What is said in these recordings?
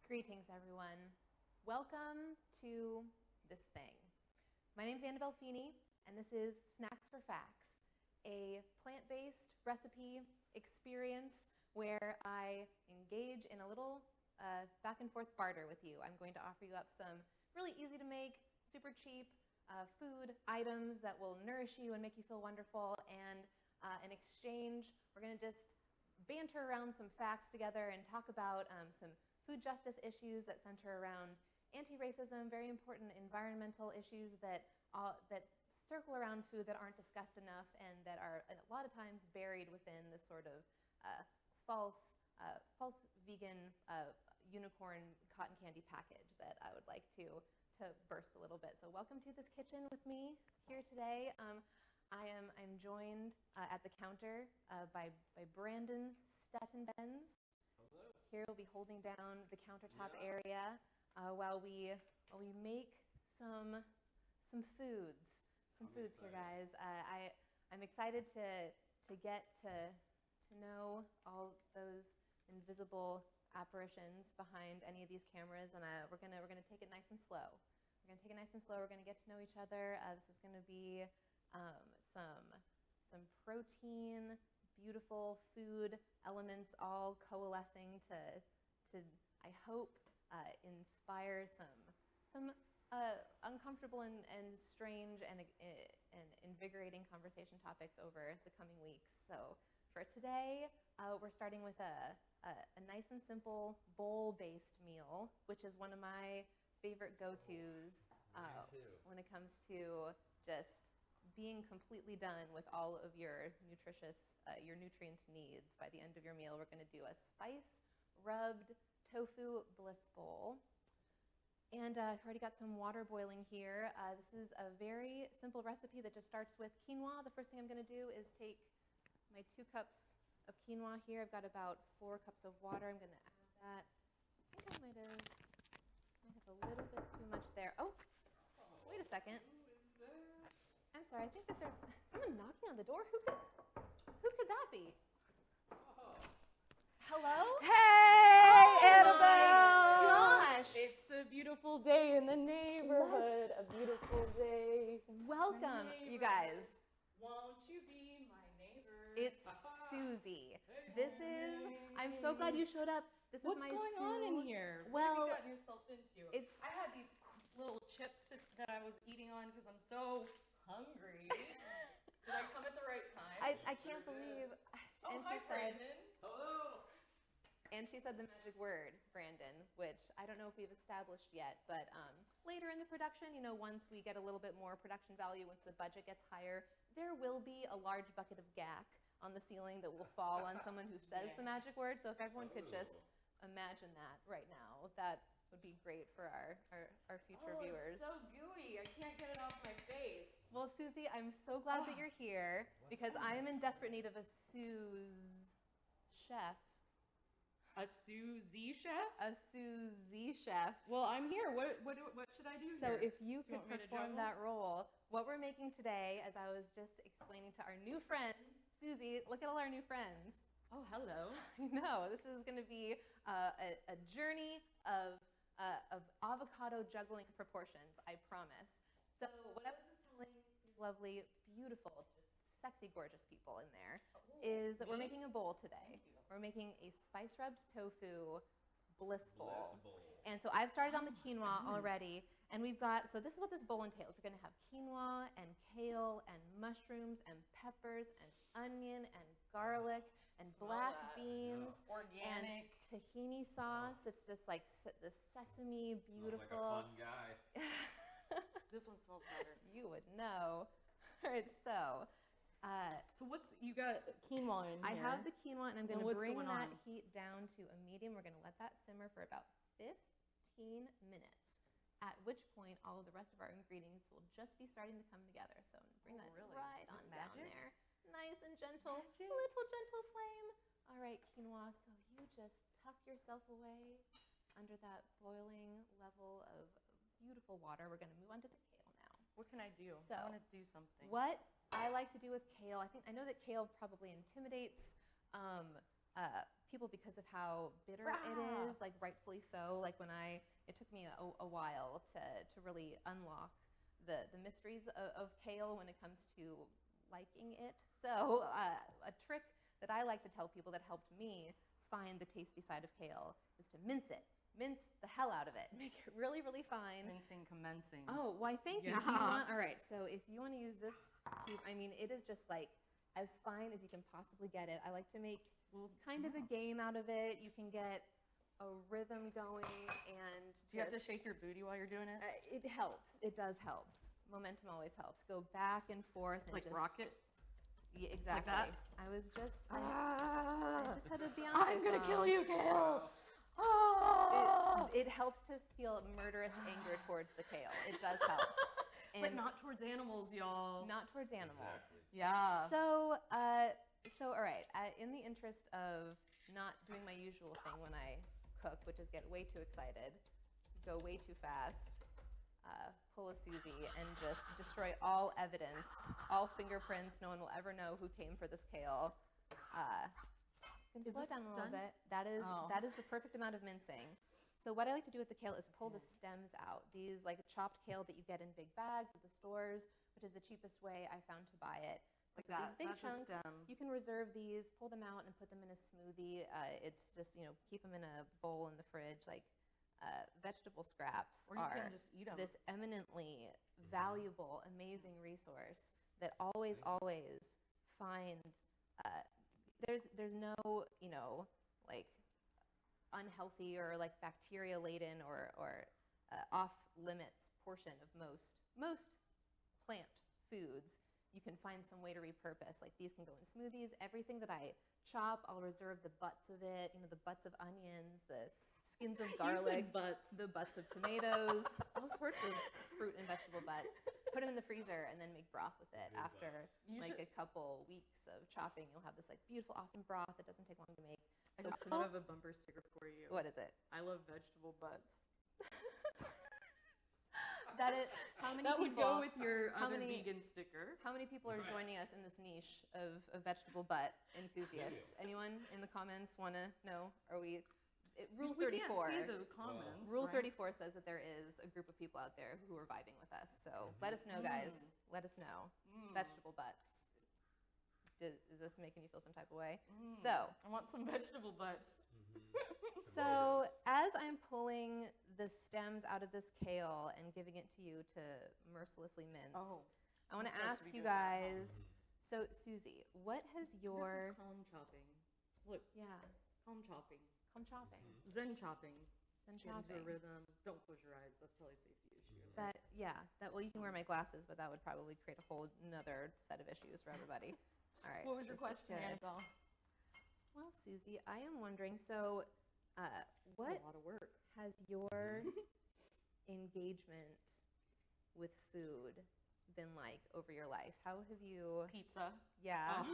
Greetings, everyone. Welcome to this thing. My name's Annabel Feeney, and this is Snacks for Facts, a plant-based recipe experience where I engage in a little back and forth barter with you. I'm going to offer you up some really easy to make, super cheap food items that will nourish you and make you feel wonderful, and in exchange, we're going to just banter around some facts together and talk about some food justice issues that center around anti-racism, very important environmental issues that circle around food that aren't discussed enough and that are a lot of times buried within this sort of false vegan unicorn cotton candy package that I would like to burst a little bit. So welcome to this kitchen with me here today. I'm joined at the counter by Brandon Stettenbenz. Hello. Here we'll be holding down the countertop area while we make some foods. Here, guys. I'm excited to get to know all those invisible apparitions behind any of these cameras, and we're gonna take it nice and slow. We're gonna take it nice and slow. We're gonna get to know each other. This is gonna be some protein, beautiful food elements all coalescing to I hope inspire some uncomfortable and strange and invigorating conversation topics over the coming weeks. So for today, we're starting with a nice and simple bowl-based meal, which is one of my favorite go-tos when it comes to just being completely done with all of your nutrient needs. By the end of your meal, we're going to do a spice-rubbed tofu bliss bowl. And I've already got some water boiling here. This is a very simple recipe that just starts with quinoa. The first thing I'm going to do is take my 2 cups of quinoa here. I've got about 4 cups of water. I'm going to add that. I think I might have a little bit too much there. Oh, wait a second. I'm sorry, I think that there's someone knocking on the door. Who could that be? Hello? Hey, Annabelle! Gosh! It's a beautiful day in the neighborhood. A beautiful day. Welcome, you guys. Won't you be my neighbor? It's Susie. I'm so glad you showed up. This What's is my going on in here? Well, what have you gotten yourself into? I had these little chips that I was eating on because I'm so hungry. Did I come at the right time? I can't believe. And hi, Brandon. Hello. And she said the magic word, Brandon, which I don't know if we've established yet, but later in the production, once we get a little bit more production value, once the budget gets higher, there will be a large bucket of gack on the ceiling that will fall on someone who says the magic word. So if everyone could just imagine that right now, that would be great for our future viewers. It's so gooey. I can't get it off my face. Well, Susie, I'm so glad that you're here because I am in desperate need of a chef. A Susie chef? A Susie chef. Well, I'm here. What should I do So here? if you could perform that role, what we're making today, as I was just explaining to our new friends, Susie, look at all our new friends. Oh, hello. I know. This is going to be a journey of avocado juggling proportions, I promise. So what I was just telling these lovely, beautiful, just sexy, gorgeous people in there is that we're making a bowl today. We're making a spice-rubbed tofu bliss bowl. And so I've started on the quinoa already. And we've got, so this is what this bowl entails. We're going to have quinoa and kale and mushrooms and peppers and onion and garlic and black beans. Organic. And tahini sauce. It's just like the sesame, beautiful. Smells like a fun guy. This one smells better. You would know. All right, so you got quinoa in here. I have the quinoa, and I'm going to bring that on? heat down to a medium. We're going to let that simmer for about 15 minutes, at which point all of the rest of our ingredients will just be starting to come together. So bring that right on down there. Nice and gentle, little gentle flame. All right, quinoa, so you just tuck yourself away under that boiling level of beautiful water. We're going to move on to the kale now. What can I do? So, I want to do something. What I like to do with kale, I know that kale probably intimidates people because of how bitter it is, like rightfully so. Like it took me a while to really unlock the mysteries of kale when it comes to liking it. So a trick that I like to tell people that helped me find the tasty side of kale is to mince it. Mince the hell out of it. Make it really, really fine. Mincing, commencing. Oh, why thank you. Yeah. All right, so if you want to use this cube, I mean, it is just like as fine as you can possibly get it. I like to make kind of a game out of it. You can get a rhythm going and do you have to shake your booty while you're doing it? It helps. It does help. Momentum always helps. Go back and forth. And like rocket? Yeah, exactly. Like that? I just had a Beyonce I'm going to kill you, Kale. It helps to feel murderous anger towards the kale. It does help. But not towards animals, y'all. Not towards animals. Exactly. Yeah. So all right, in the interest of not doing my usual thing when I cook, which is get way too excited, go way too fast, pull a Susie, and just destroy all evidence, all fingerprints. No one will ever know who came for this kale. Is Slow this down a little done? bit. That is the perfect amount of mincing. So what I like to do with the kale is pull the stems out. These like chopped kale that you get in big bags at the stores, which is the cheapest way I found to buy it. Like that. These big That's chunks. a stem. You can reserve these, pull them out, and put them in a smoothie. It's just keep them in a bowl in the fridge. Like vegetable scraps Or you are can just eat them. this eminently valuable, amazing resource that always find. There's no like unhealthy or like bacteria laden or off limits portion of most plant foods. You can find some way to repurpose. Like these can go in smoothies. Everything that I chop, I'll reserve the butts of it. The butts of onions, the skins of garlic, the butts of tomatoes, all sorts of fruit and vegetable butts. Put them in the freezer and then make broth with it. After a couple weeks of chopping, you'll have this like beautiful, awesome broth that doesn't take long to make. I have a bumper sticker for you. What is it? I love vegetable butts. That would go with your other vegan sticker. How many people are joining us in this niche of vegetable butt enthusiasts? Anyone in the comments want to know? Are we? Rule 34. We can't see the comments. Rule right? 34 says that there is a group of people out there who are vibing with us. So let us know, guys. Let us know. Vegetable butts. Is this making you feel some type of way? So I want some vegetable butts. So as I'm pulling the stems out of this kale and giving it to you to mercilessly mince, I want to ask you guys. So Susie, what has your? This is calm chopping. Look. Yeah. Calm chopping. Calm chopping. Zen chopping. Zen Get into chopping. a rhythm. Don't close your eyes. That's probably a safety issue. Well, you can wear my glasses, but that would probably create a whole another set of issues for everybody. All right. What was your question, Annabelle? Well, Susie, I am wondering. So, what That's a lot of work. has your engagement with food been like over your life? How have you? Pizza. Yeah. Oh.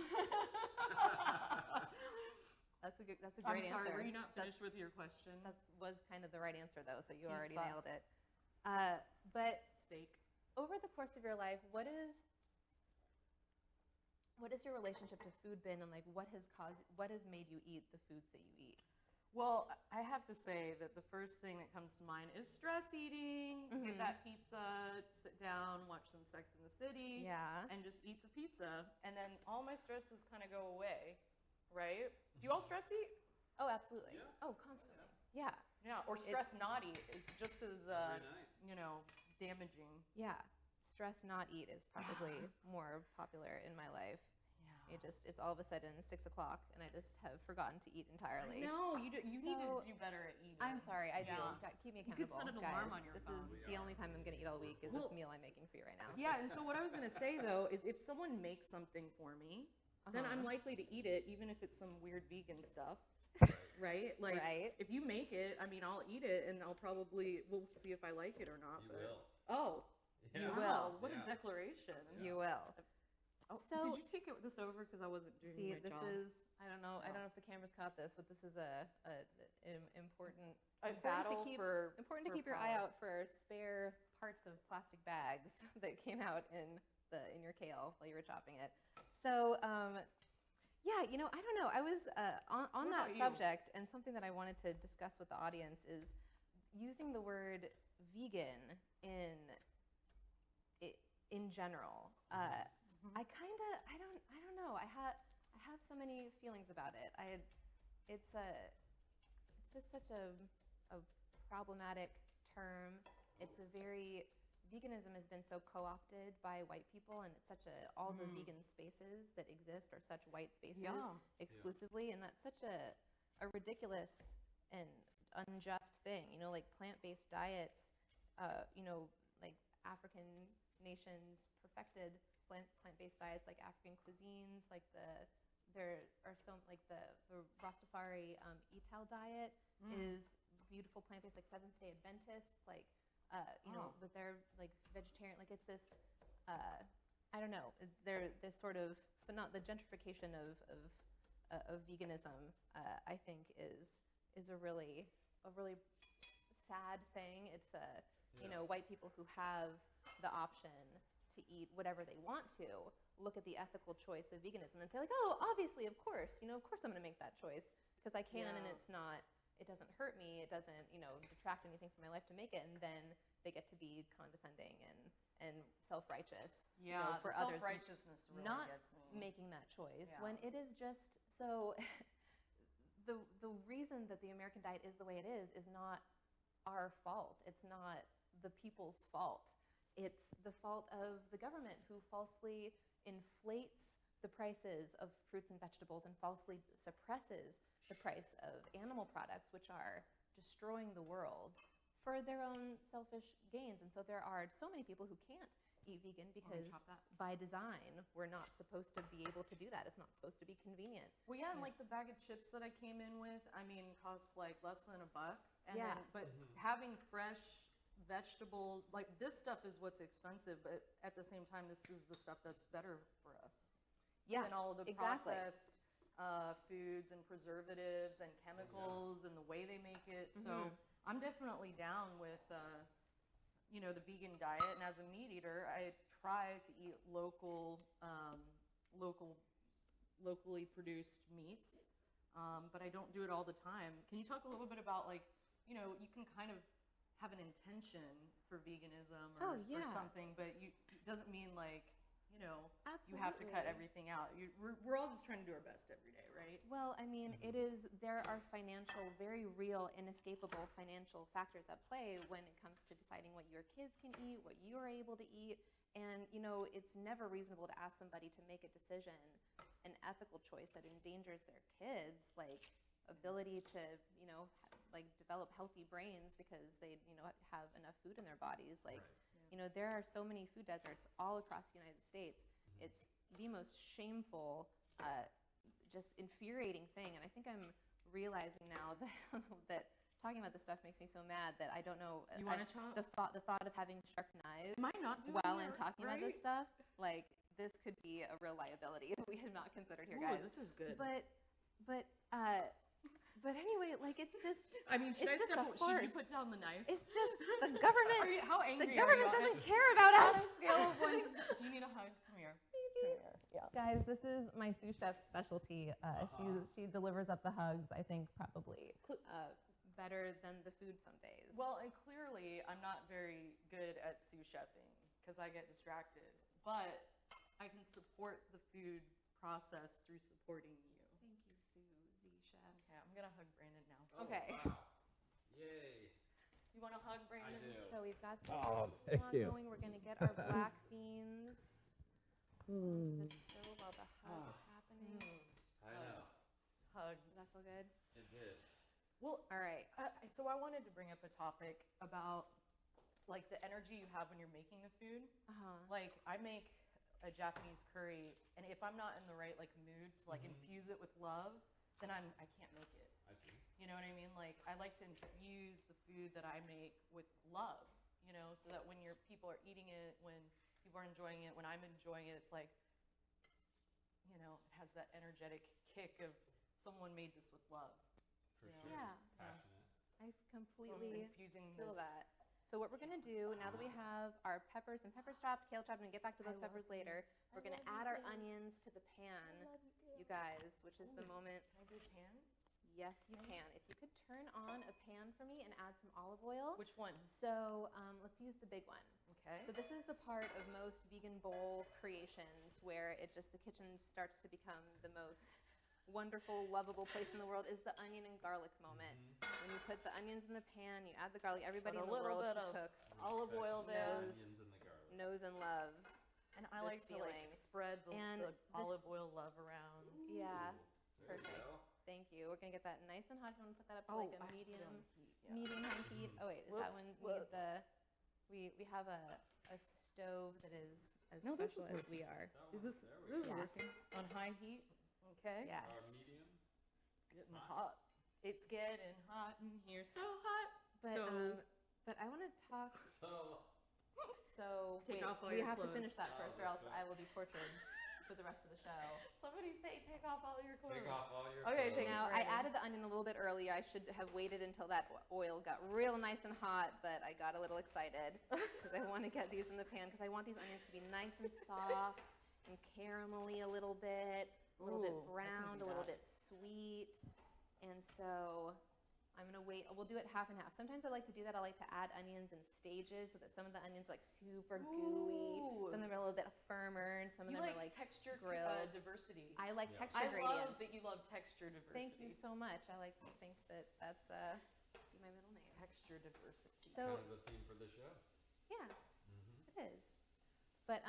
That's a great answer. I'm sorry, were you not finished with your question? That was kind of the right answer, though, so you already Pizza. nailed it. But Steak. over the course of your life, what is your relationship to food been, and like what has made you eat the foods that you eat? Well, I have to say that the first thing that comes to mind is stress eating. Get that pizza, sit down, watch some Sex in the City, and just eat the pizza. And then all my stresses kind of go away, right? Do you all stress eat? Oh, absolutely. Yeah. Oh, constantly. Yeah. Yeah, or stress not eat. It's just as, Every night. damaging. Yeah. Stress not eat is probably more popular in my life. Yeah. It's all of a sudden 6 o'clock and I just have forgotten to eat entirely. No, you need to do better at eating. I'm sorry, I do. Yeah. Keep me You accountable. could set an guys. alarm on your This phone. is the only time I'm going to eat all week is this meal I'm making for you right now. Yeah, and so what I was going to say, though, is if someone makes something for me, then I'm likely to eat it, even if it's some weird vegan stuff. Right? Like, if you make it, I mean, I'll eat it, and we'll see if I like it or not. You will. Oh. You Wow, will. What a declaration. You will. Oh, So- did you take this over because I wasn't doing my this job? is, I don't know if the cameras caught this, but this is an important battle to keep for your power. eye out for spare parts of plastic bags that came out in your kale while you were chopping it. So Yeah, I don't know. I was on What that about you? subject, and something that I wanted to discuss with the audience is using the word vegan in general. I don't know. I have so many feelings about it. It's just such a problematic term. Veganism has been so co-opted by white people, and it's all the vegan spaces that exist are such white spaces exclusively, and that's such a ridiculous and unjust thing. Like plant-based diets, like African nations perfected plant-based diets, like African cuisines, like there are some, like the Rastafari Etal diet is beautiful plant-based, like Seventh-day Adventists, like but they're like vegetarian. Like it's just I don't know. This sort of, but not the gentrification of veganism. I think is a really sad thing. It's white people who have the option to eat whatever they want to look at the ethical choice of veganism and say like, oh, obviously, of course I'm going to make that choice because I can, and it doesn't hurt me, it doesn't detract anything from my life to make it, and then they get to be condescending and self-righteous for others, self-righteousness really not gets me. Making that choice when it is just so. The reason that the American diet is the way it is not our fault. It's not the people's fault. It's the fault of the government, who falsely inflates the prices of fruits and vegetables and falsely suppresses the price of animal products, which are destroying the world for their own selfish gains. And so there are so many people who can't eat vegan because by design we're not supposed to be able to do that. It's not supposed to be convenient. Well, and like the bag of chips that I came in with, costs like less than $1. And then, but having fresh vegetables, like this stuff is what's expensive, but at the same time, this is the stuff that's better for us. Yeah, than all of the processed foods and preservatives and chemicals and the way they make it. So I'm definitely down with the vegan diet. And as a meat eater, I try to eat locally produced meats, but I don't do it all the time. Can you talk a little bit about you can kind of have an intention for veganism or something, but it doesn't mean you have to cut everything out. We're all just trying to do our best every day, right? Well, there are very real, inescapable financial factors at play when it comes to deciding what your kids can eat, what you are able to eat. And, it's never reasonable to ask somebody to make a decision, an ethical choice that endangers their kids, like ability to, develop healthy brains because they, have enough food in their bodies. There are so many food deserts all across the United States. It's the most shameful, just infuriating thing. And I think I'm realizing now that talking about this stuff makes me so mad that I don't know. You want to chop? The thought of having sharp knives while I'm talking about this stuff, this could be a real liability that we have not considered here, guys. This is good. But anyway, it's just. Should you put down the knife? It's just the government. How angry the government are you doesn't care about us. On a scale of 1 to 6, do you need a hug? Come here. Yeah. Guys, this is my sous chef's specialty. She delivers up the hugs. I think probably better than the food some days. Well, and clearly I'm not very good at sous chefing because I get distracted, but I can support the food process through supporting you. Okay, I'm gonna hug Brandon now. Oh, okay. Wow. Yay. You want to hug Brandon? I do. So we've got the thank you. going. We're gonna get our black beans onto the stove while the hug is happening. I know. Hugs. Does that feel good? It did. Well, all right. So I wanted to bring up a topic about the energy you have when you're making the food. I make a Japanese curry, and if I'm not in the right mood to infuse it with love, then I can't make it. I see. You know what I mean? I like to infuse the food that I make with love, so that when people are eating it, when people are enjoying it, when I'm enjoying it, it's it has that energetic kick of someone made this with love. For sure. Yeah. Passionate. I completely infusing feel this that. So what we're gonna do, now that we have our peppers and peppers chopped, kale chopped, and get back to those peppers later, we're gonna add our onions to the pan, you guys, which is the moment. Can I do pan? Yes, you can. If you could turn on a pan for me and add some olive oil. Which one? So let's use the big one. Okay. So this is the part of most vegan bowl creations where the kitchen starts to become the most wonderful, lovable place in the world, is the onion and garlic moment. When you put the onions in the pan, you add the garlic. Everybody in the world who cooks olive oil there. knows and loves. And I like to spread the olive oil love around. Yeah, perfect. Thank you. We're gonna get that nice and hot. I'm gonna put that up to like a medium high heat. Oh wait, is that one need the? We have a stove that is as special as we are. Is this working on high heat? Okay. Yes. Medium. Getting hot. It's getting hot in here, so hot. But I want to talk. So take wait, off all we your have clothes. to finish that first, or else I will be tortured for the rest of the show. Somebody say, take off all your clothes. Take off all your Okay, clothes. Now, I added the onion a little bit earlier. I should have waited until that oil got real nice and hot, but I got a little excited because I want to get these in the pan because I want these onions to be nice and soft and caramelly a little bit browned, a little bit sweet. And so I'm going to wait. We'll do it half and half. Sometimes I like to do that. I like to add onions in stages so that some of the onions are like super gooey. Some of them are a little bit firmer, and some of them are like texture grilled. diversity. I like texture gradients. I love that you love texture diversity. Thank you so much. I like to think that that's be my middle name. Texture diversity. So, kind of the theme for the show. Yeah, it is. But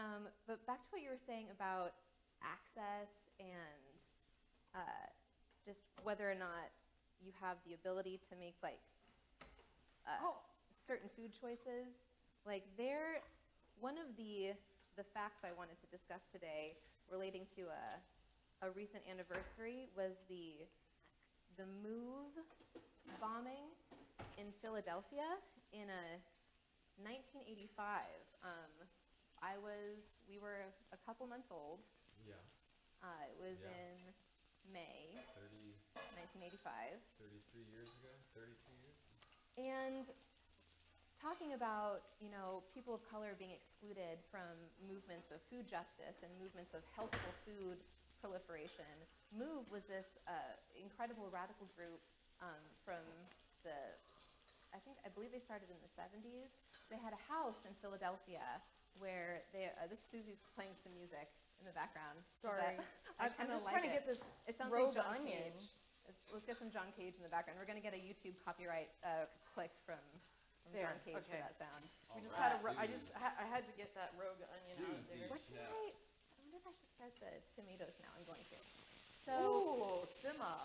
back to what you were saying about access and just whether or not you have the ability to make like certain food choices. Like one of the facts I wanted to discuss today relating to a recent anniversary was the Move bombing in Philadelphia in 1985. We were a couple months old. Yeah. It was in May 1985. 33 years ago? 32 years? And talking about, people of color being excluded from movements of food justice and movements of healthful food proliferation, Move was this incredible radical group from I believe they started in the 70s. They had a house in Philadelphia where this Susie's playing some music in the background. Sorry. I'm just trying to get this It sounds rogue like John onion. Cage. Let's get some John Cage in the background. We're going to get a YouTube copyright click from John Cage for that sound. We just had I had to get that rogue onion out there. I wonder if I should start the tomatoes now. I'm going to. So, ooh, simmer.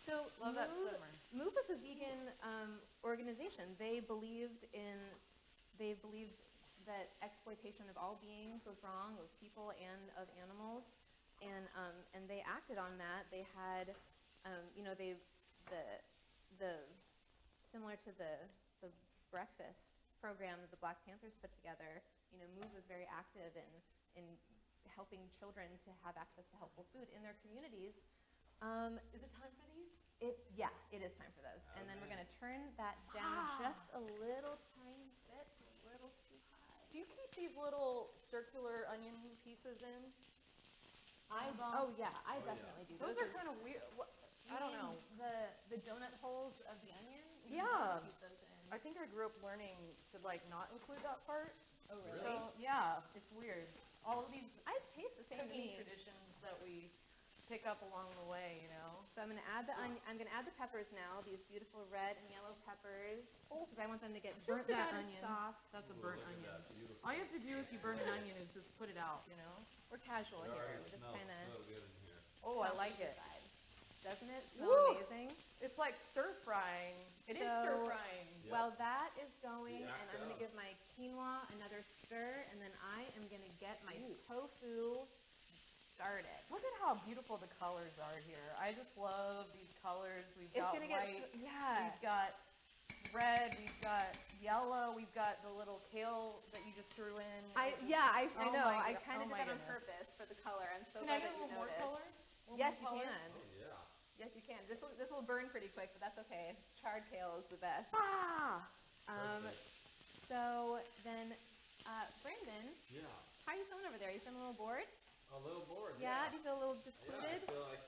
So Love that simmer. Move was a vegan organization. They believed that exploitation of all beings was wrong, of people and of animals, and they acted on that. They had, similar to the breakfast program that the Black Panthers put together. Move was very active in helping children to have access to healthful food in their communities. Is it time for these? It is time for those. And then we're going to turn that down just a little tiny bit, a little too high. Do you keep these little circular onion pieces in? I definitely do. Those are kind of weird. I don't know. The donut holes of the onion? Yeah. Keep those in. I think I grew up learning to not include that part. Oh, really? So, yeah, it's weird. All of these I taste the same to cooking me. traditions that we pick up along the way, So I'm going to add the onion. I'm going to add the peppers now. These beautiful red and yellow peppers, because I want them to get Burnt just that about as onion. soft. That's a burnt onion. All you have to do if you burn an onion is just put it out, We're casual It here. already We're just smells kind of. so good in here. Oh, I like it. Doesn't it smell Woo! amazing? It's like stir frying. It is stir frying. Yep. Well, that is going, The and I'm going to act give my quinoa another stir, and then I am going to get my tofu started. Look at how beautiful the colors are here. I just love these colors. We've got white. We've got red. We've got yellow. We've got the little kale that you just threw in. I Oh know. my I kind of oh did my that on goodness. purpose for the color. I'm so Can I glad get that a you little more noticed. color? Yes, you can. Oh, yeah. Yes, you can. This will burn pretty quick, but that's okay. Charred kale is the best. Ah! Perfect. So then, Brandon, Yeah. how are you feeling over there? Are you feeling a little bored? A little bored. Yeah? Do you feel a little Yeah, I discluded? feel like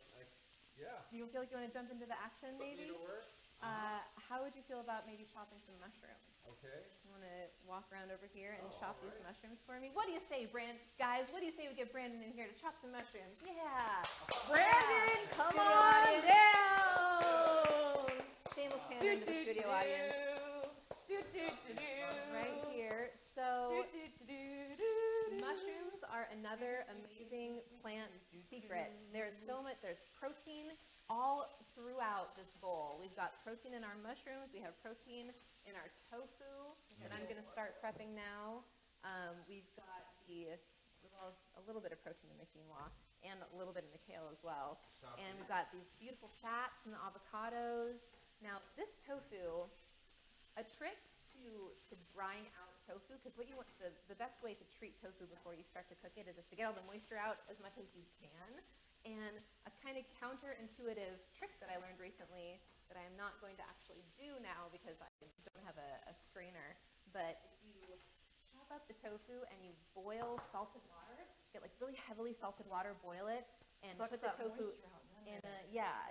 yeah. Do you feel like you want to jump into the action, Put me maybe? to work. How would you feel about maybe chopping some mushrooms? Okay. You want to walk around over here and Oh, chop all these right. mushrooms for me? What do you say, guys? What do you say we get Brandon in here to chop some mushrooms? Yeah. Brandon, come Studio on audience. down. Shameless hand into the studio audience right here. So mushrooms are another amazing plant secret. There's so much. There's protein all throughout this bowl. We've got protein in our mushrooms. We have protein in our tofu, and I'm going to start prepping now. We've got a little bit of protein in the quinoa and a little bit in the kale as well. And we've got these beautiful fats and the avocados. Now, this tofu, a trick to drying out tofu, because what you want, the best way to treat tofu before you start to cook it is to get all the moisture out as much as you can. And a kind of counterintuitive trick that I learned recently that I am not going to actually do now because I don't have a strainer, but if you chop up the tofu and you boil salted water, get like really heavily salted water, boil it, and Sucks put the that tofu moisture out, doesn't in it?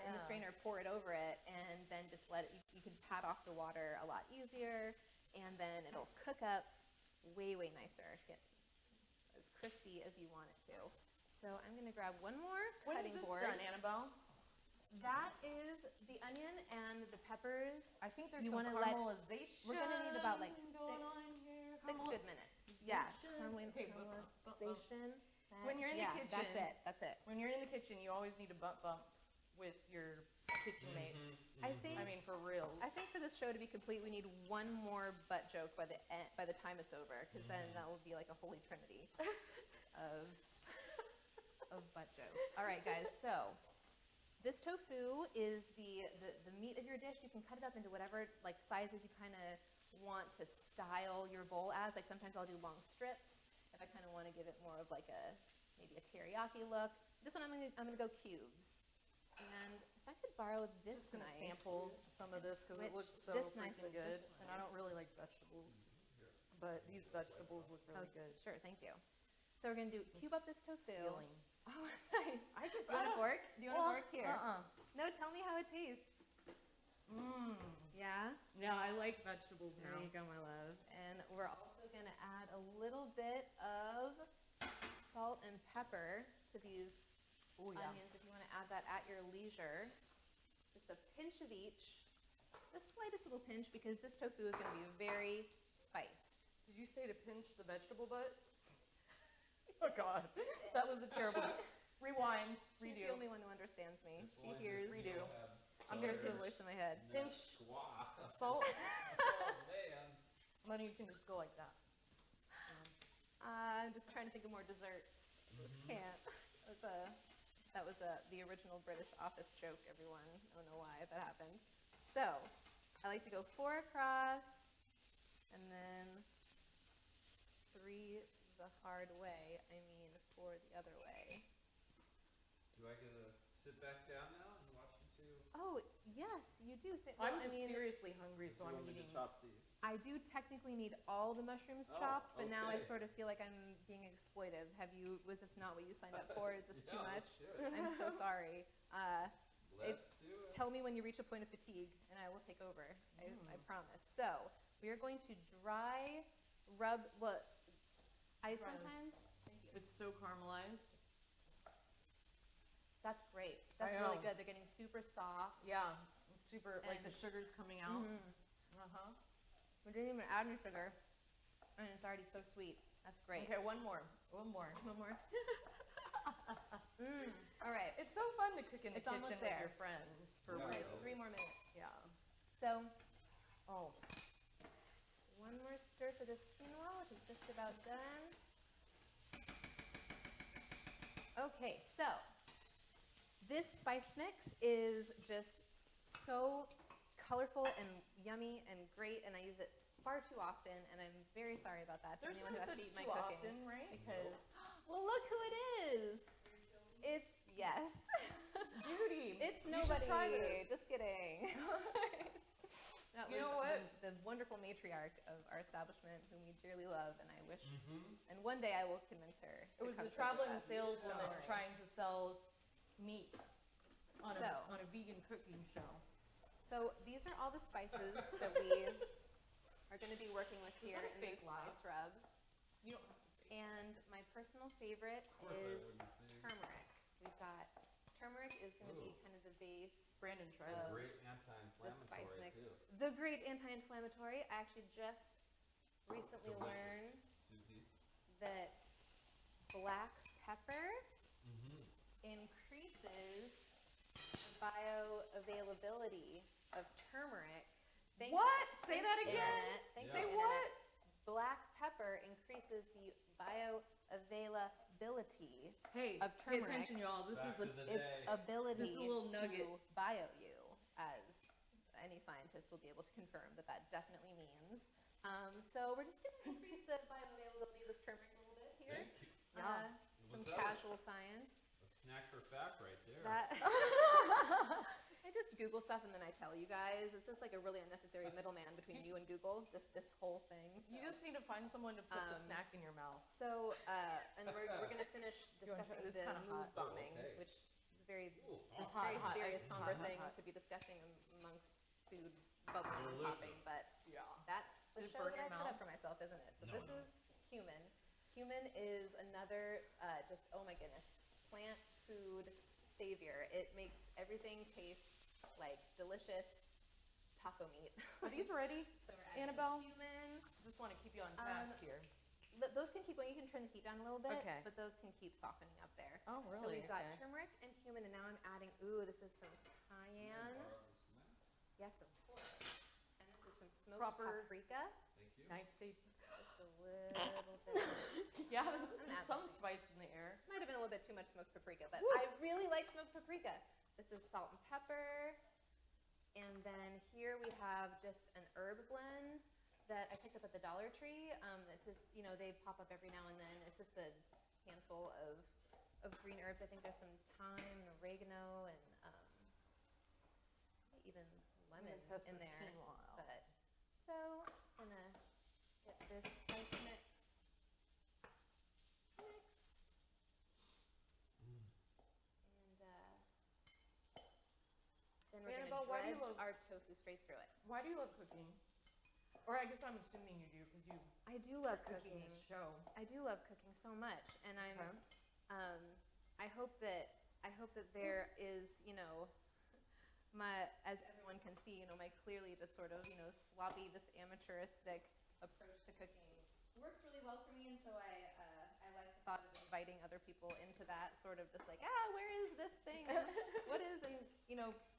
in the strainer, pour it over it, and then just let it, you can pat off the water a lot easier, and then it'll cook up way, way nicer. Get as crispy as you want it to. So I'm going to grab one more When is cutting this board. done, Annabelle? That is the onion and the peppers. I think there's You some wanna let- caramelization. we're gonna need about, like, going on here. 6 good minutes. Yeah. Okay, Caramelization. When you're in the kitchen- That's it. When you're in the kitchen, you always need to bump with your kitchen mates. I think I mean, for reals. I think for this show to be complete, we need one more butt joke by the time it's over, because then that will be like a holy trinity of butt jokes. All right, guys. So this tofu is the meat of your dish. You can cut it up into whatever like sizes you kind of want to style your bowl as. Like sometimes I'll do long strips if I kind of want to give it more of like maybe a teriyaki look. This one I'm gonna go cubes. And if I could borrow this just gonna knife. sample some of this because it looks so This knife freaking with good, this and I don't really like vegetables, but these vegetables look really good. Sure, thank you. So we're gonna cube up this tofu. Stealing. Oh, nice. I Do you want a fork? Do you want a fork here? Uh-uh. No, tell me how it tastes. Mmm. Yeah? Yeah, I like vegetables There now. you go, my love. And we're also gonna add a little bit of salt and pepper to these Oh yeah. onions if you want to add that at your leisure. Just a pinch of each. The slightest little pinch because this tofu is going to be very spiced. Did you say to pinch the vegetable butt? Oh God, that was a terrible. Rewind. She's Redo. the only one who understands me. She Well, hears. Redo. I'm hears the voice in my head. Pinch Squaw. salt. Oh man. Then you can just go like that. I'm just trying to think of more desserts. Just can't. That was the original British Office joke, everyone. I don't know why that happened. So, I like to go 4 across, and then 3 the hard way. I mean, 4 the other way. Do I get to sit back down now and watch you two? Oh, yes, you do. I'm just seriously hungry, so Do you I'm want me eating. to chop these? I do technically need all the mushrooms Oh, chopped, but now I okay. sort of feel like I'm being exploitive. Was this not what you signed up for? Is this too Yeah, much? let's do it. I'm so sorry. Let's do it. Tell me when you reach a point of fatigue, and I will take over. I promise. So we are going to dry rub. Well, I sometimes. Thank you. It's so caramelized. That's great. That's I really know. good. They're getting super soft. Yeah, it's super. Like the And- sugar's coming out. Mhm. Uh huh. We didn't even add any sugar, and it's already so sweet. That's great. Okay, one more. One more. One more. All right. It's so fun to cook in the It's almost kitchen with there. your friends for Yeah, real. 3 more minutes. Yeah. So Oh. one more stir for this quinoa, which is just about done. Okay, so this spice mix is just so colorful and yummy and great, and I use it far too often, and I'm very sorry about that to There's anyone no who has such to eat my too cooking. often, right? Because, well, look who it is. It's, yes. Judy. It's You should nobody. try this. Just kidding. That You was know what? The the wonderful matriarch of our establishment, whom we dearly love, and I wish, and one day I will convince her. It was a traveling saleswoman trying to sell meat on a vegan cooking show. So these are all the spices that we are going to be working with here in this spice rub. You don't have to say. And my personal favorite is turmeric. We've got turmeric is going to be kind of the base. Brandon tried of Great the anti-inflammatory spice mix. too. The great anti-inflammatory. I actually just recently learned Susie. that black pepper increases the bioavailability of turmeric. What? Say that again. Thanks, Say Internet. what? Black pepper increases the bioavailability Hey, of pay turmeric. attention, y'all. This Back is to the Its day. ability This is a little nugget. to bio you, as any scientist will be able to confirm that definitely means. So we're just going to increase the bioavailability of this turmeric a little bit here. Thank you. Some What's that? casual science. A snack for fat right there. I just Google stuff and then I tell you guys. It's just like a really unnecessary middleman between you and Google. This whole thing. You just need to find someone to put the snack in your mouth. So and we're going to finish You wanna discussing try- it's the kinda mood hot. bombing, Oh, okay. which is a very It's hot, very hot. serious, It's somber hot, thing hot. to be discussing amongst food bubbling and Delicious. popping. But Yeah. that's the Did it show burn that your I set mouth? up for myself, isn't it? So No, this no. is cumin. Cumin is another just, oh my goodness, plant food savior. It makes everything taste like delicious taco meat. Are these ready, So we're adding Annabelle? cumin. Just want to keep you on task here. Those can keep going. You can turn the heat down a little bit, Okay. but those can keep softening up there. Oh, So really? we've got Okay. turmeric and cumin, and now I'm adding, ooh, this is some cayenne. Yes, of course. And this is some smoked Proper- paprika. Thank you. Knife safe. Just a little bit. Yeah, I'm there's adding some it. spice in the air. Might have been a little bit too much smoked paprika, but Woo. I really like smoked paprika. This is salt and pepper. And then here we have just an herb blend that I picked up at the Dollar Tree. It's just, they pop up every now and then. It's just a handful of green herbs. I think there's some thyme and oregano and maybe even lemon I'm gonna test in this there. quinoa out. But so I'm just gonna get this spice mix mixed. And then we're Annabelle, gonna why do you dredge love- our tofu straight through it. Why do you love cooking? Or I guess I'm assuming you do because you I do love cooking cooking. this show. I do love cooking so much, and Okay. I hope that there is, as everyone can see, my clearly just sort of, sloppy, this amateuristic approach to cooking works really well for me, and so I like the thought of inviting other people into that sort of just like, where is this thing? What is, and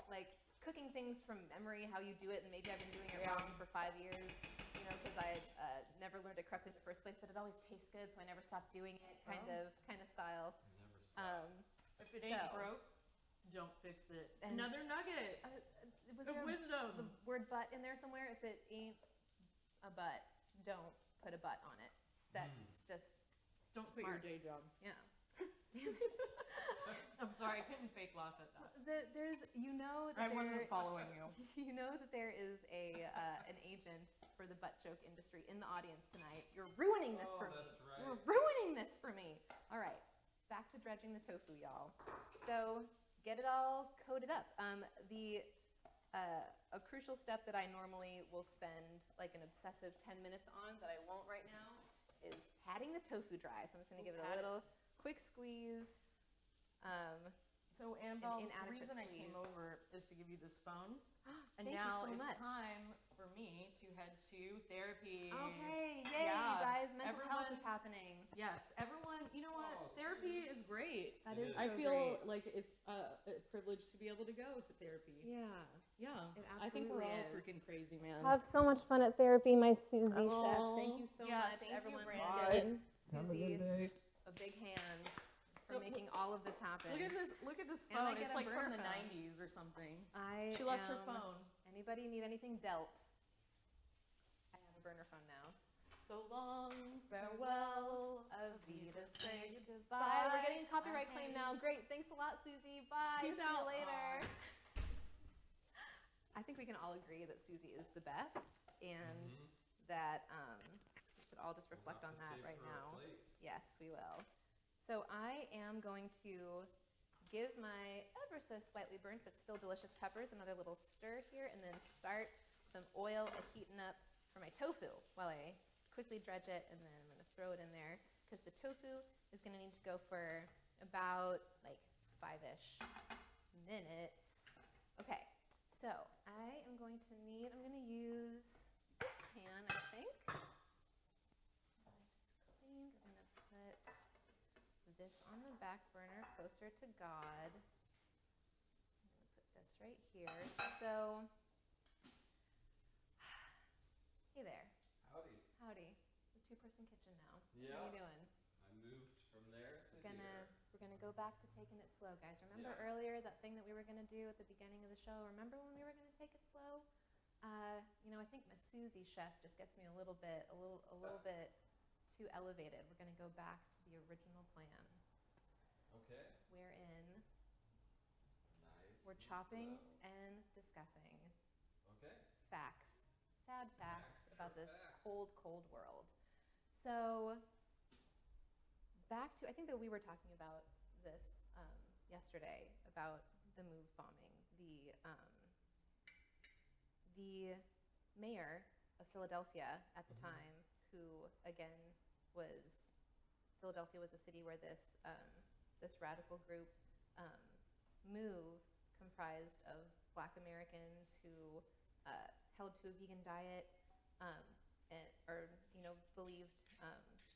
like cooking things from memory, how you do it, and maybe I've been doing it wrong for 5 years, because I had never learned it correctly in the first place, but it always tastes good, so I never stopped doing it, kind of style. Never stop. If it ain't So- broke, don't fix it. And- Another nugget Was of there wisdom. the word "but" in there somewhere? If it ain't a butt, don't put a butt on it. That's just Don't quit your smart. day job. yeah. Damn it. I'm sorry, I couldn't fake laugh at that. There's that I wasn't following you. You know that there is an agent for the butt joke industry in the audience tonight. You're ruining this for me. That's right. You're ruining this for me. All right, back to dredging the tofu, y'all. So get it all coated up. A crucial step that I normally will spend like an obsessive 10 minutes on that I won't right now is patting the tofu dry. So I'm just gonna give it a little quick squeeze. So Annabelle, the inadequate reason I came squeeze. over is to give you this phone. And Thank now you so it's much. time for me to head to therapy. Okay, yay, Yeah, you guys. Mental health everyone- is happening. Yes, everyone, you know what? Oh, Therapy is great. That It is is. I so feel great. like it's a privilege to be able to go to therapy. Yeah. Yeah. It I think we're all absolutely is. freaking crazy, man. Have so much fun at therapy, my Susie chef. Oh, Thank you so yeah, much, thank you, everyone. who Brandon. gave Susie a big hand for So, making all of this happen. Look at this And I phone. get It's a like from burner the phone. 90s or something. I She left her am- phone. Anybody need anything dealt? I have a burner phone now. So long, farewell, Avita, say goodbye. We're getting a copyright claim now. Great. Thanks a lot, Susie. Bye. Peace See out. you later. I think we can all agree that Susie is the best. and that we should all just reflect on that right now. Yes, we will. So I am going to give my ever so slightly burnt but still delicious peppers another little stir here, and then start some oil heating up for my tofu while I quickly dredge it, and then I'm going to throw it in there because the tofu is going to need to go for about like 5-ish minutes. Okay, so I'm going to use this pan, I think. I just cleaned. I'm going to put this on the back burner closer to God. I'm going to put this right here. So, hey there. Howdy. Howdy. The two-person kitchen now. Yeah. How you doing? I moved from there to We're gonna go back to taking it slow, guys. Remember earlier that thing that we were gonna do at the beginning of the show? Remember when we were gonna take it slow? I think my Susie chef just gets me a little bit too elevated. We're gonna go back to the original plan. Okay. Wherein Nice. we're chopping and discussing Okay. facts, sad facts about this facts. cold world. So back to, I think that we were talking about this yesterday about the move bombing. The mayor of Philadelphia at the time, who again Philadelphia was a city where this radical group move comprised of Black Americans who held to a vegan diet believed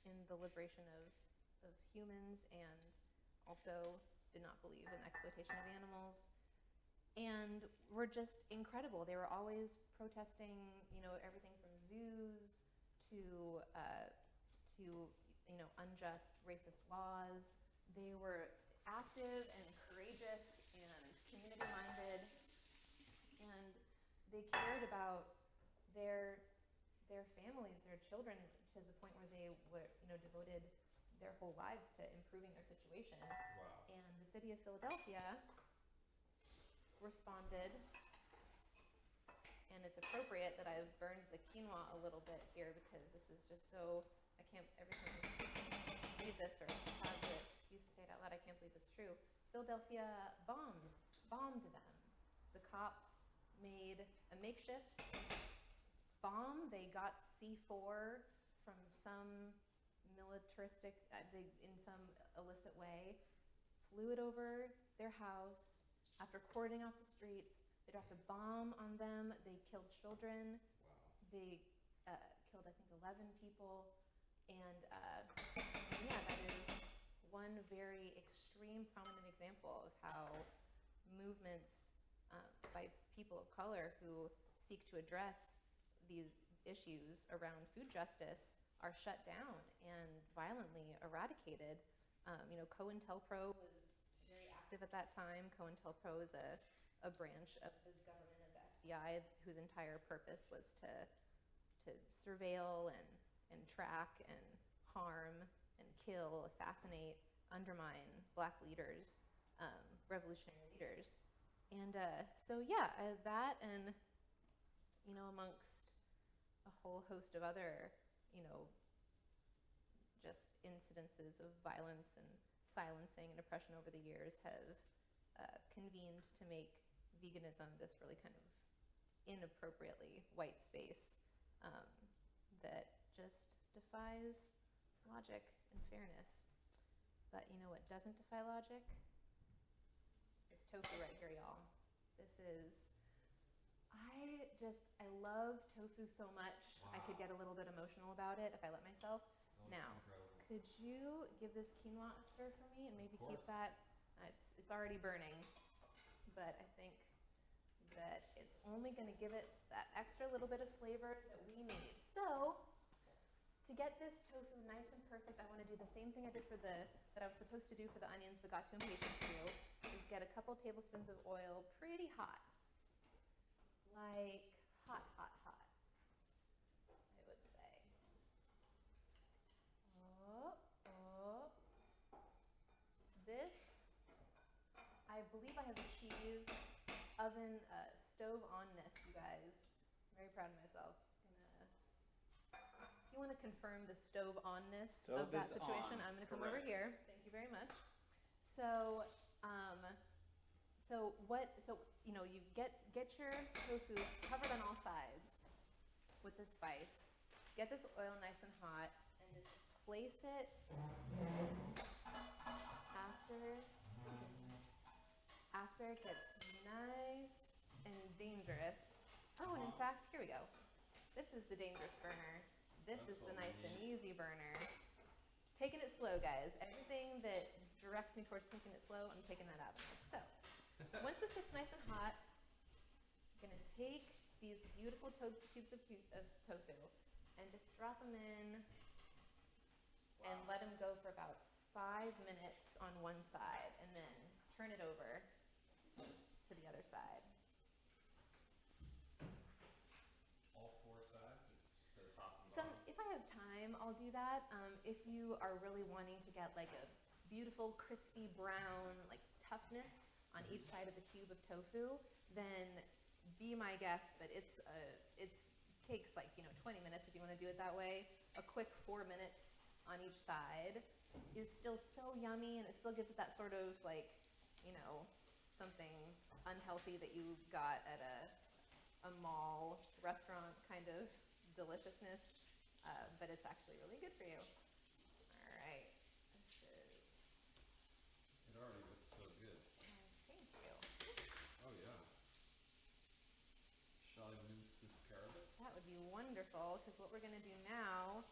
in the liberation of humans, and also did not believe in the exploitation of animals, and were just incredible. They were always protesting, everything from zoos to unjust racist laws. They were active and courageous and community-minded, and they cared about their families, their children, to the point where they were, devoted their whole lives to improving their situation. Wow. And the city of Philadelphia responded, and it's appropriate that I've burned the quinoa a little bit here because this is just so, I can't, every time I read this or have the excuse to say it out loud, I can't believe it's true. Philadelphia bombed them. The cops made a makeshift bomb. They got C4 from some militaristic, in some illicit way, flew it over their house. After cordoning off the streets, they dropped a bomb on them. They killed children. Wow. They killed, I think, 11 people. And that is one very extreme, prominent example of how movements by people of color who seek to address these issues around food justice are shut down and violently eradicated. COINTELPRO was very active at that time. COINTELPRO is a branch of the government of the FBI whose entire purpose was to surveil and track and harm and kill, assassinate, undermine Black leaders, revolutionary leaders. And that and, amongst a whole host of other, just incidences of violence and silencing and oppression over the years have convened to make veganism this really kind of inappropriately white space that just defies logic and fairness. But you know what doesn't defy logic? It's tofu right here, y'all. I love tofu so much. Wow. I could get a little bit emotional about it if I let myself. Now, incredible. Could you give this quinoa a stir for me and maybe keep that? It's already burning, but I think that it's only going to give it that extra little bit of flavor that we need. So, to get this tofu nice and perfect, I want to do the same thing I did that I was supposed to do for the onions but got too impatient to do, is get a couple tablespoons of oil pretty hot. Like hot, I would say. This, I believe I have achieved oven stove onness, you guys. I'm very proud of myself. I'm you want to confirm the stove onness Stove of that is situation, on. I'm going to come over Correct. here. Thank you very much. So, you get your tofu covered on all sides with the spice. Get this oil nice and hot, and just place it after it gets nice and dangerous. Oh, and in fact, here we go. This is the dangerous burner. This is the nice and easy burner. Taking it slow, guys. Everything that directs me towards taking it slow, I'm taking that avenue. So, once this gets nice and hot, I'm going to take these beautiful tubes of tofu and just drop them in and let them go for about 5 minutes on one side, and then turn it over to the other side. All 4 sides, or just the top and bottom? If I have time, I'll do that. If you are really wanting to get like a beautiful, crispy brown, like toughness on each side of the cube of tofu, then be my guest. But it takes like 20 minutes if you want to do it that way. A quick 4 minutes on each side is still so yummy, and it still gives it that sort of like something unhealthy that you got at a mall restaurant kind of deliciousness, but it's actually really good for you. All right, It already looks so good. thank you. Oh yeah. Shall I mince this carrot? That would be wonderful, because what we're going to do now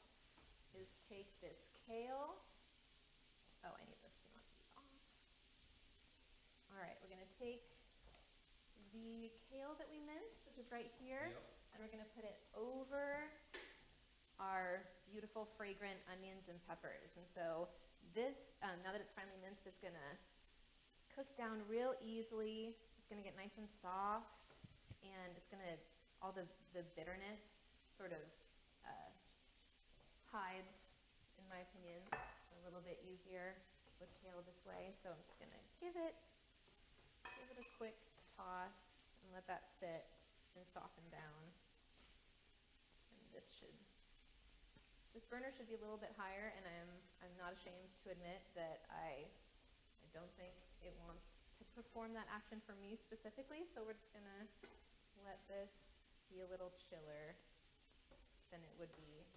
is take this kale. Oh, I need this to not be off. All right, we're going to take the kale that we minced, which is right here, and we're going to put it over our beautiful fragrant onions and peppers. And so this, now that it's finally minced, it's going to cook down real easily. It's going to get nice and soft, and it's going to, all the bitterness sort of hides, in my opinion, a little bit easier with kale this way. So I'm just going to give it a quick toss and let that sit and soften down. And this burner should be a little bit higher, and I'm not ashamed to admit that I don't think it wants to perform that action for me specifically. So we're just going to let this be a little chiller than it would be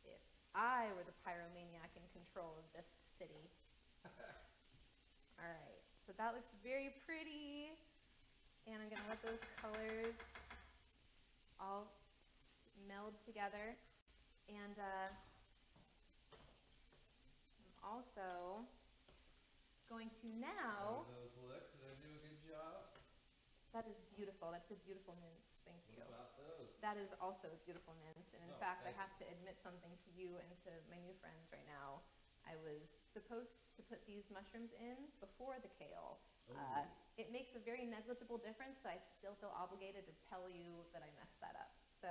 if I were the pyromaniac in control of this city. All right, so that looks very pretty, and I'm going to let those colors all meld together. And I'm also going to now... How do those look? Did I do a good job? That is beautiful. That's a beautiful mince. Thank you. What about those? That is also a beautiful mince. And in Oh, fact, I thank have to admit something to you and to my new friends right now. I was supposed to put these mushrooms in before the kale. It makes a very negligible difference, but I still feel obligated to tell you that I messed that up. So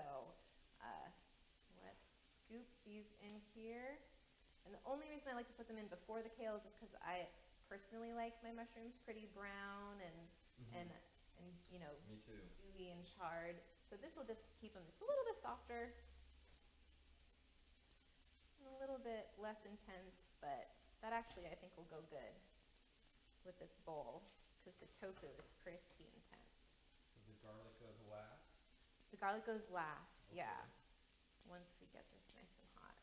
let's scoop these in here. And the only reason I like to put them in before the kale is because I personally like my mushrooms pretty brown and Me too. dewy and charred. So this will just keep them just a little bit softer, and a little bit less intense, but that actually I think will go good with this bowl, because the tofu is pretty intense. So the garlic goes last? The garlic goes last, Okay. yeah, once we get this nice and hot.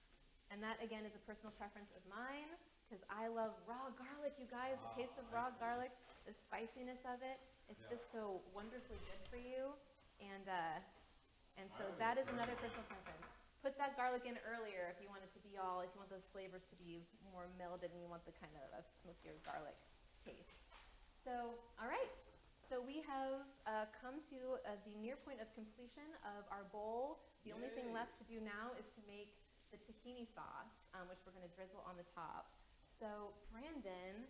And that, again, is a personal preference of mine, because I love raw garlic, you guys. The taste of raw garlic, the spiciness of it, it's just so wonderfully good for you. And so that is another personal preference. Put that garlic in earlier if you want it to be if you want those flavors to be more melded and you want the kind of smokier garlic taste. So, all right. So we have come to the near point of completion of our bowl. The only thing left to do now is to make the tahini sauce, which we're going to drizzle on the top. So, Brandon,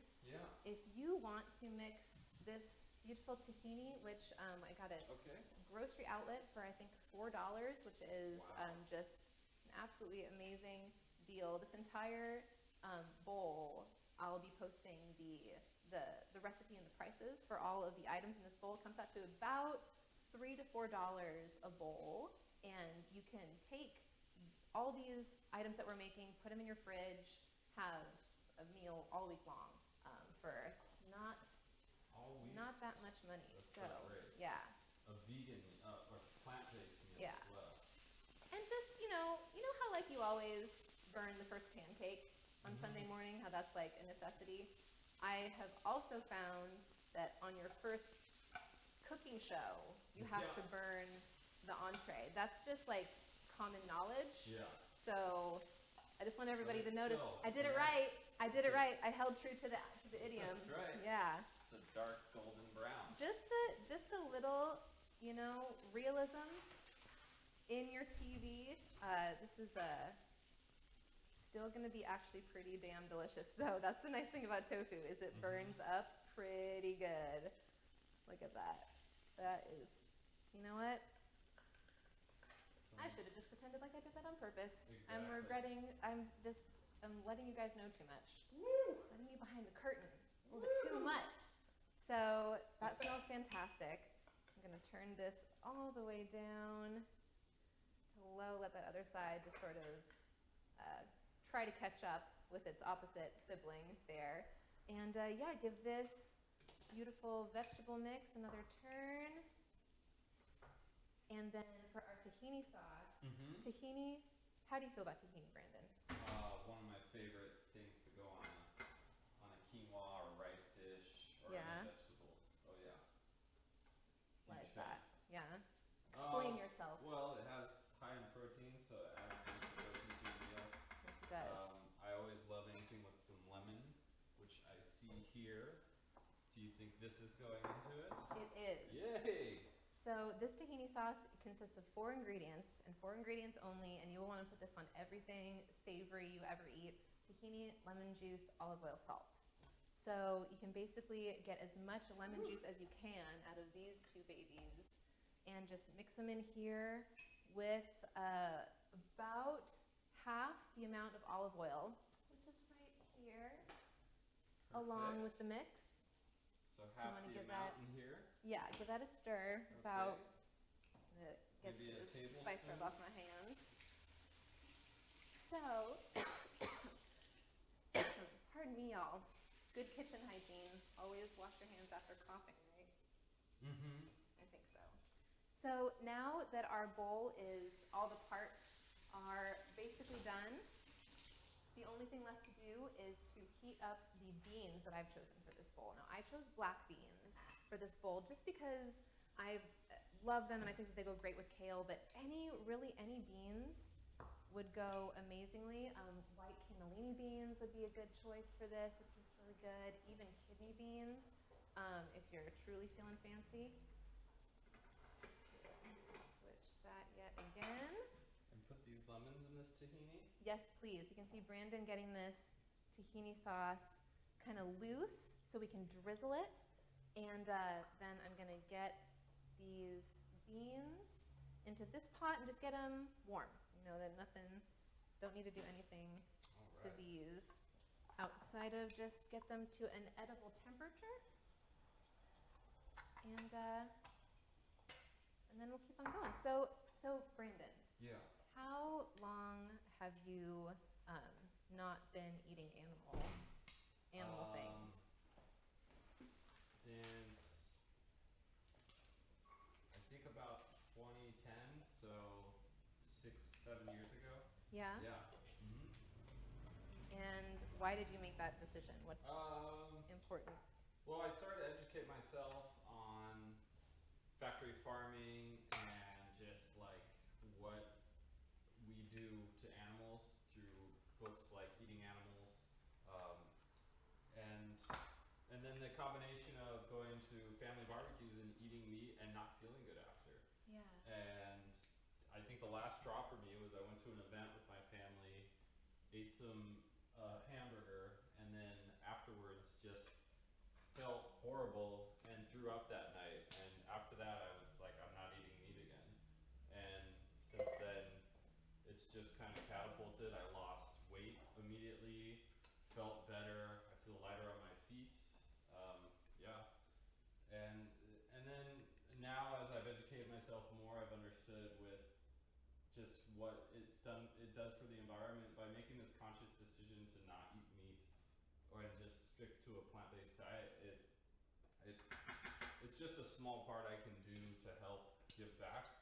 if you want to mix this beautiful tahini, which I got at grocery outlet for I think $4, which is just an absolutely amazing deal. This entire bowl, I'll be posting the recipe and the prices for all of the items in this bowl. It comes out to about $3 to $4 a bowl, and you can take all these items that we're making, put them in your fridge, have a meal all week long for not that much money. That's so great. Yeah. A vegan or plant-based meal Yeah. as well. And just, you know how like you always burn the first pancake on Sunday morning, how that's like a necessity? I have also found that on your first cooking show, you have to burn the entree. That's just like common knowledge. Yeah. So I just want everybody to notice. Still, I did it right. I did it right. I held true to the idiom. That's right. Yeah. It's a dark golden brown. Just a little, realism in your TV. This is still going to be actually pretty damn delicious, though. That's the nice thing about tofu, is it burns up pretty good. Look at that. That is, you know what? I should have just pretended like I did that on purpose. Exactly. I'm regretting, I'm letting you guys know too much. Woo! Letting you behind the curtain a little bit too much. So that smells fantastic. I'm gonna turn this all the way down to low, let that other side just sort of try to catch up with its opposite sibling there. And give this beautiful vegetable mix another turn. And then for our tahini sauce, tahini, how do you feel about tahini, Brandon? One of my favorite things to go on a quinoa or rice dish or any vegetables. Oh yeah. Why Huge is that? fan. Yeah. Explain yourself. Well, it has high in protein, so it adds some protein to your meal. Yes, it does. I always love anything with some lemon, which I see here. Do you think this is going into it? It is. Yay! So this tahini sauce consists of 4 ingredients, and 4 ingredients only, and you will want to put this on everything savory you ever eat. Tahini, lemon juice, olive oil, salt. So you can basically get as much lemon juice as you can out of these 2 babies, and just mix them in here with about half the amount of olive oil, which is right here, along with the mix. So half the amount in here? Yeah, give that a stir. About get maybe a the spice rub off my hands. So, pardon me, y'all. Good kitchen hygiene. Always wash your hands after coughing, right? I think so. So now that our bowl is, all the parts are basically done, the only thing left to do is to heat up the beans that I've chosen for this bowl. Now, I chose black beans for this bowl just because I love them and I think that they go great with kale, but really any beans would go amazingly. White cannellini beans would be a good choice for this. It tastes really good. Even kidney beans, if you're truly feeling fancy. Switch that yet again. And put these lemons in this tahini? Yes, please. You can see Brandon getting this tahini sauce kind of loose so we can drizzle it. And then I'm going to get these beans into this pot and just get them warm. Don't need to do anything to these outside of just get them to an edible temperature. And then we'll keep on going. So Brandon. Yeah. How long have you not been eating animal things? Since I think about 2010, so 6-7 years ago. Yeah. Yeah. And why did you make that decision? What's important? Well, I started to educate myself on factory farming and just like what we do to animals through books like Eating Animals, and then the combination of going to family barbecues and eating meat and not feeling good after. Yeah. And I think the last straw for me was I went to an event with my family, ate some hamburger, and then afterwards just felt horrible and threw up that night. And after that, I was like, I'm not eating meat again. And since then, it's just kind of catapulted. I lost weight immediately, felt better. I feel lighter on my feet. And then now, as I've educated myself more, I've understood with just what it does for the environment by making this conscious decision to not eat meat or just stick to a plant-based diet. It's just a small part I can do to help give back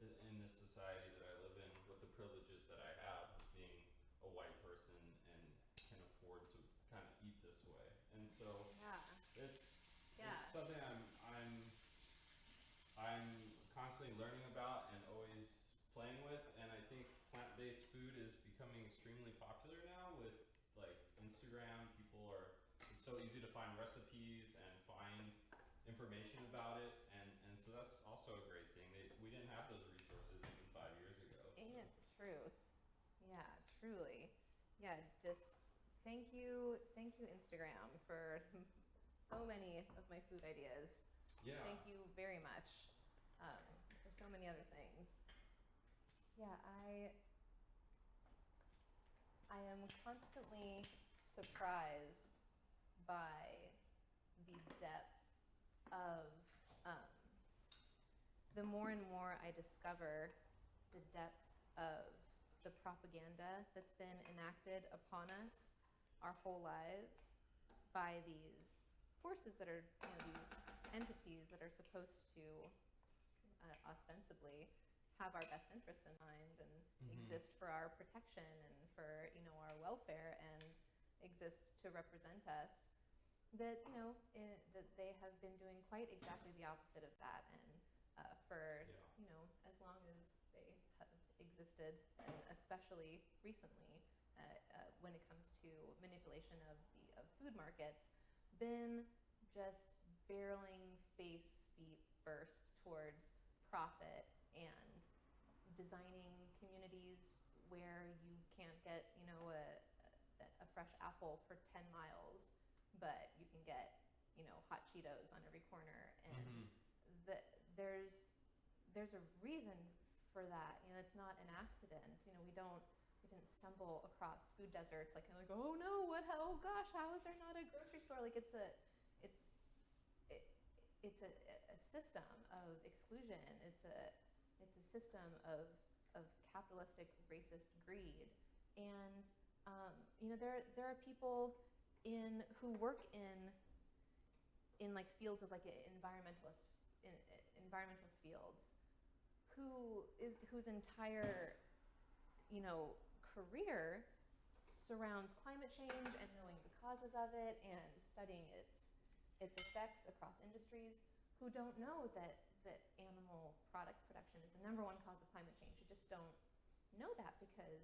in this society that I live in with the privileges that I have of being a white person and can afford to kind of eat this way. And so it's something I'm constantly learning about and always playing with, and I think plant-based food is becoming extremely popular now with like Instagram. It's so easy to find recipes and find information about it, and so that's also a great thing. We didn't have those resources even 5 years ago. And truth. Yeah, truly. Yeah, just thank you Instagram for so many of my food ideas. Yeah. Thank you very much for so many other things. Yeah, I am constantly surprised by the depth of the more and more I discover the depth of the propaganda that's been enacted upon us our whole lives by these forces that are, these entities that are supposed to ostensibly have our best interests in mind and exist for our protection and for, our welfare and exist to represent us, that, that they have been doing quite exactly the opposite of that. And for, as long as they have existed, and especially recently, when it comes to manipulation of food markets, been just barreling face, feet first towards profit and designing communities where you can't get, a fresh apple for 10 miles, but you can get, hot Cheetos on every corner. And there's a reason for that. It's not an accident. We didn't stumble across food deserts like oh no, oh gosh, how is there not a grocery store? Like it's a system of exclusion. It's a system of capitalistic racist greed. And there are people who work in like fields of like environmentalist fields whose entire career surrounds climate change and knowing the causes of it and studying its effects across industries, who don't know that animal product production is the #1 cause of climate change. You just don't know that because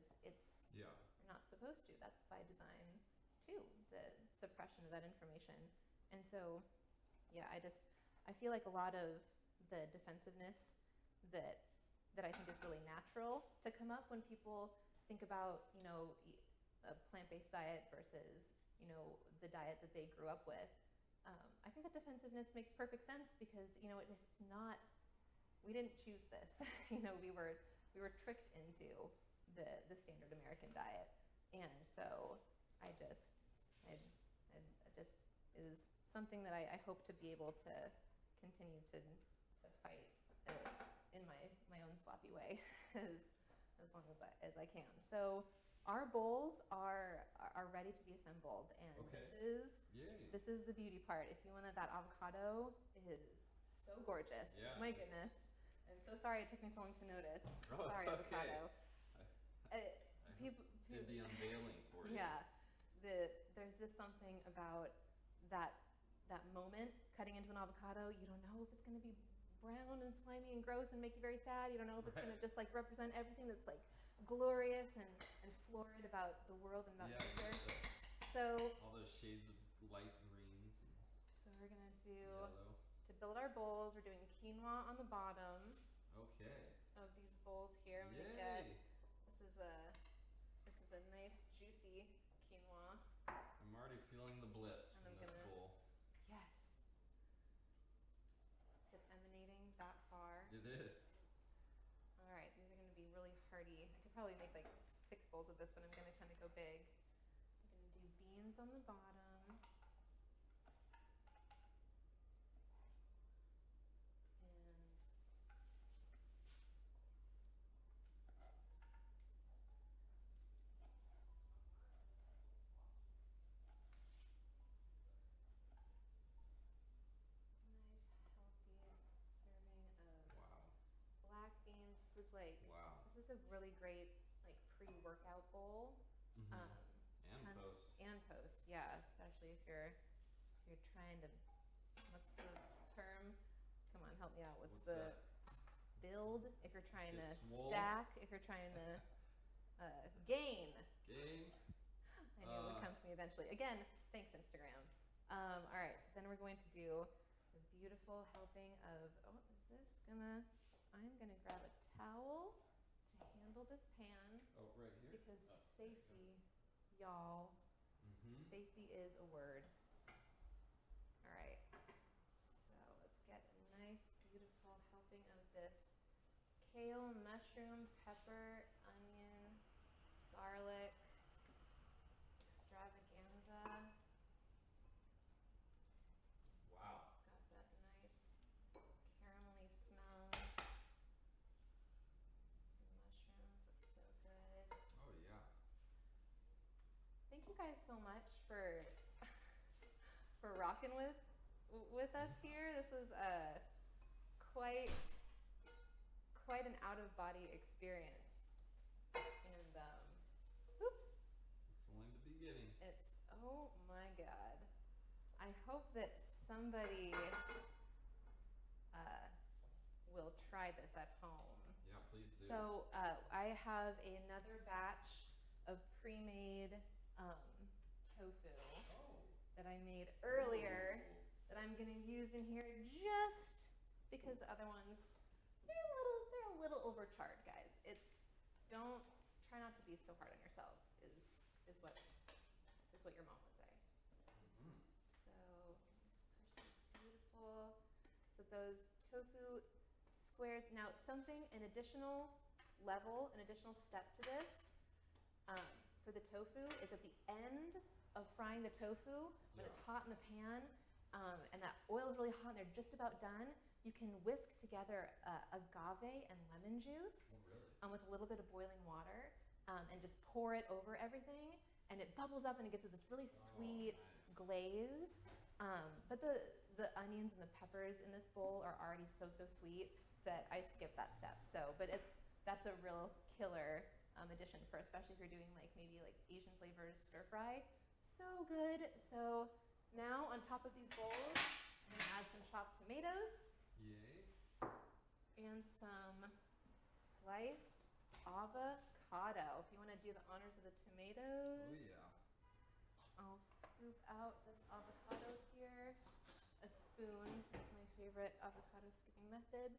you're not supposed to. That's by design too, the suppression of that information. And so, I feel like a lot of the defensiveness that I think is really natural to come up when people think about, a plant-based diet versus, the diet that they grew up with. I think that defensiveness makes perfect sense because, it's not, we didn't choose this. We were tricked into the standard American diet. And so it just is something that I hope to be able to continue to fight in my own sloppy way as long as I can. So our bowls are ready to be assembled, and this is the beauty part. If you wanted, that avocado is so gorgeous. Yeah, my goodness. I'm so sorry it took me so long to notice. Oh, sorry, it's okay. avocado. I did the unveiling for you. Yeah, there's just something about that moment cutting into an avocado. You don't know if it's going to be brown and slimy and gross and make you very sad. You don't know if it's going to just like represent everything that's like glorious and florid about the world and about nature. So all those shades of light greens. So we're going to do, yellow. To build our bowls, we're doing quinoa on the bottom. Okay. Of these bowls here. I'm going to get, this is a nice juicy quinoa. I'm already feeling the bliss from this bowl. Yes. Is it emanating that far? It is. All right, these are going to be really hearty. I could probably make like 6 bowls of this, but I'm going to kind of go big. I'm going to do beans on the bottom. And is like, Wow. this is a really great like pre-workout bowl. And Tons- post. And post, yeah, especially if you're trying to, what's the term? Come on, help me out. What's the that? build? If you're trying Get to swole? stack, if you're trying to gain. Game. I knew it would come to me eventually. Again, thanks Instagram. All right, so then we're going to do a beautiful helping of, I'm gonna grab a towel to handle this pan Oh, right here? because Oh, safety, y'all, safety is a word. All right, so let's get a nice, beautiful helping of this kale, mushroom, pepper, onion, garlic, extravaganza. Wow. It's got that nice caramelly smell. Some mushrooms look so good. Oh, yeah. Thank you guys so much for rocking with us here. This was quite an out of body experience. And oops. It's only the beginning. It's, oh my God. I hope that somebody will try this at home. Yeah, please do. So I have another batch of pre-made tofu that I made earlier that I'm gonna use in here just because the other ones, they're a little overcharged, guys. Try not to be so hard on yourselves is what your mom would say. So let's push these beautiful. So those tofu squares. Now an additional level, an additional step to this for the tofu is at the end of frying the tofu when it's hot in the pan and that oil is really hot and they're just about done. You can whisk together agave and lemon juice with a little bit of boiling water and just pour it over everything. And it bubbles up and it gives it this really sweet glaze. But the onions and the peppers in this bowl are already so sweet that I skipped that step. But that's a real killer addition for, especially if you're doing maybe Asian flavors stir fry. So good. So now on top of these bowls, I'm gonna add some chopped tomatoes. Yay. And some sliced avocado. If you want to do the honors of the tomatoes. Oh, yeah. I'll scoop out this avocado here. A spoon is my favorite avocado scooping method.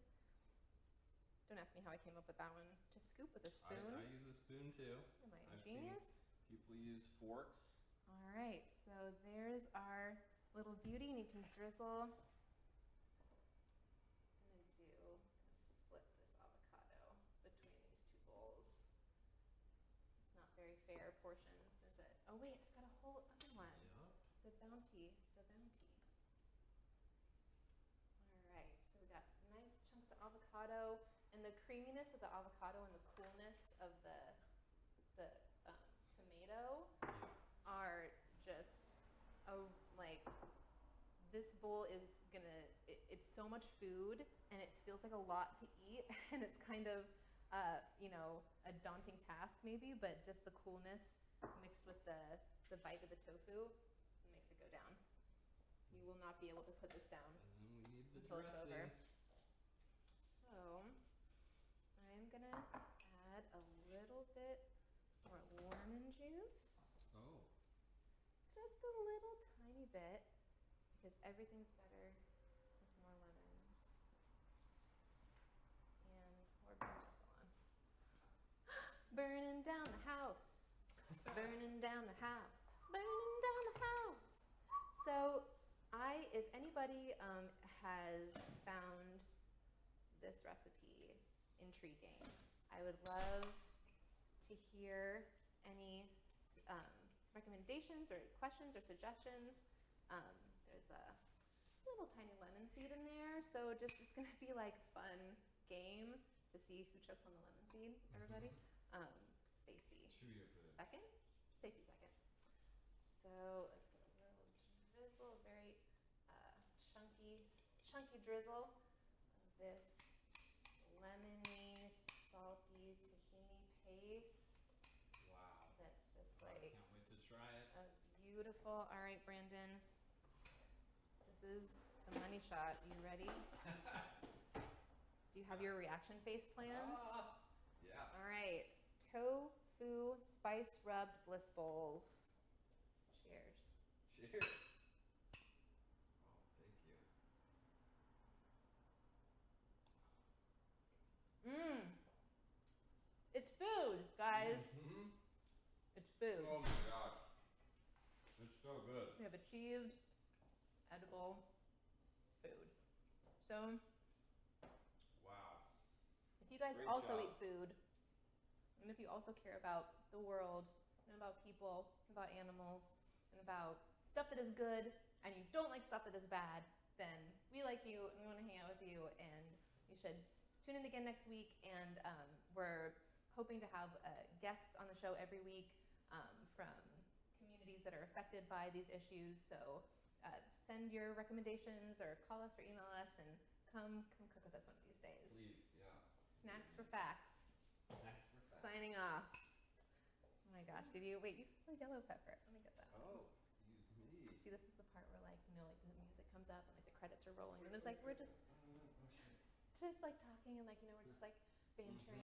Don't ask me how I came up with that one. To scoop with a spoon. I use a spoon too. Am I a I've genius? seen people use forks. All right, so there's our little beauty, and you can drizzle. I'm gonna split this avocado between these two bowls. It's not very fair portions, is it? Oh wait, I've got a whole other one. Yep. The bounty. All right, so we got nice chunks of avocado, and the creaminess of the avocado and the coolness of the tomato are just this bowl is it's so much food and it feels like a lot to eat and it's kind of a daunting task maybe, but just the coolness mixed with the bite of the tofu makes it go down. You will not be able to put this down. And then we need the until it's over. dressing. So I'm gonna add a little bit more lemon juice. Oh. Just a little tiny bit, because everything's better with more lemons. And pour basil on. Burning down the house. Burning down the house. Burning down the house. So if anybody has found this recipe intriguing, I would love to hear any recommendations or questions or suggestions. There's a little tiny lemon seed in there, so it's gonna be like fun game to see who chokes on the lemon seed, everybody. Safety. Chew your food. Second? Safety second. So let's get a little drizzle, very chunky drizzle of this lemony, Beautiful. All right, Brandon. This is the money shot. You ready? Do you have your reaction face planned? Yeah. All right. Tofu spice rubbed Bliss bowls. Cheers. Cheers. Oh, thank you. Mmm. It's food, guys. Mm-hmm. It's food. Oh my gosh. It's so good. We have achieved edible food. So, Wow. if you guys Great also job. eat food, and if you also care about the world, and about people, about animals, and about stuff that is good, and you don't like stuff that is bad, then we like you, and we want to hang out with you, and you should tune in again next week, and we're hoping to have guests on the show every week from communities that are affected by these issues, so send your recommendations, or call us, or email us, and come cook with us one of these days. Please, yeah. Snacks for facts. Snacks for fat. Signing off. Oh my gosh, did you, wait, you have a yellow pepper. Let me get that one. Oh, excuse me. See, this is the part where, like, you know, like the music comes up and like the credits are rolling, and it's like we're just Oh, shit. like talking, and like, you know, we're just like bantering.